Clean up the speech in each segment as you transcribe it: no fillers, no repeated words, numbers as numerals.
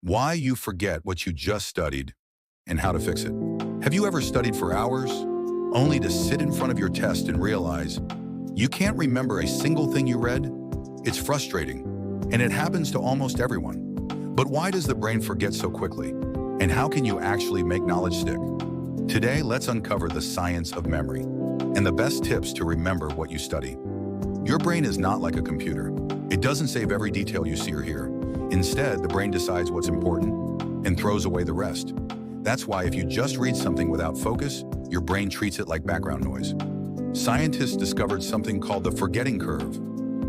Why you forget what you just studied and how to fix it. Have you ever studied for hours, only to sit in front of your test and realize you can't remember a single thing you read? It's frustrating, and it happens to almost everyone. But why does the brain forget so quickly? And how can you actually make knowledge stick? Today, let's uncover the science of memory and the best tips to remember what you study. Your brain is not like a computer. It doesn't save every detail you see or hear. Instead, the brain decides what's important and throws away the rest. That's why if you just read something without focus, your brain treats it like background noise. Scientists discovered something called the forgetting curve.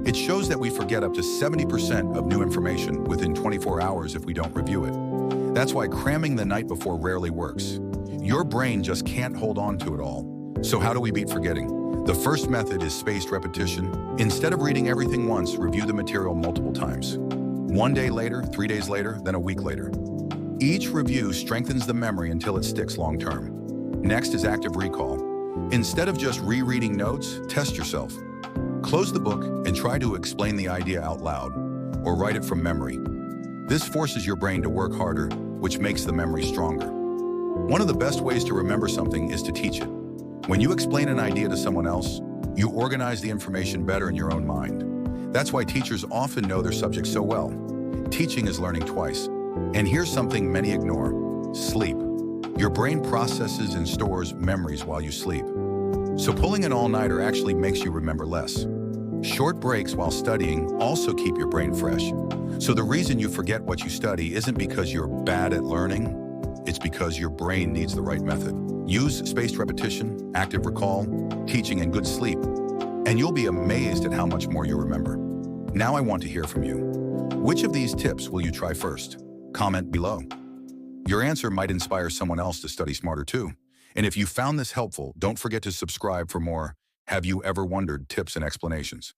It shows that we forget up to 70% of new information within 24 hours if we don't review it. That's why cramming the night before rarely works. Your brain just can't hold on to it all. So how do we beat forgetting? The first method is spaced repetition. Instead of reading everything once, review the material multiple times. 1 day later, 3 days later, then a week later. Each review strengthens the memory until it sticks long term. Next is active recall. Instead of just rereading notes, test yourself. Close the book and try to explain the idea out loud, or write it from memory. This forces your brain to work harder, which makes the memory stronger. One of the best ways to remember something is to teach it. When you explain an idea to someone else, you organize the information better in your own mind. That's why teachers often know their subject so well. Teaching is learning twice. And here's something many ignore: sleep. Your brain processes and stores memories while you sleep. So pulling an all-nighter actually makes you remember less. Short breaks while studying also keep your brain fresh. So the reason you forget what you study isn't because you're bad at learning, it's because your brain needs the right method. Use spaced repetition, active recall, teaching, and good sleep, and you'll be amazed at how much more you remember. Now I want to hear from you. Which of these tips will you try first? Comment below. Your answer might inspire someone else to study smarter too. And if you found this helpful, don't forget to subscribe for more Have You Ever Wondered tips and explanations.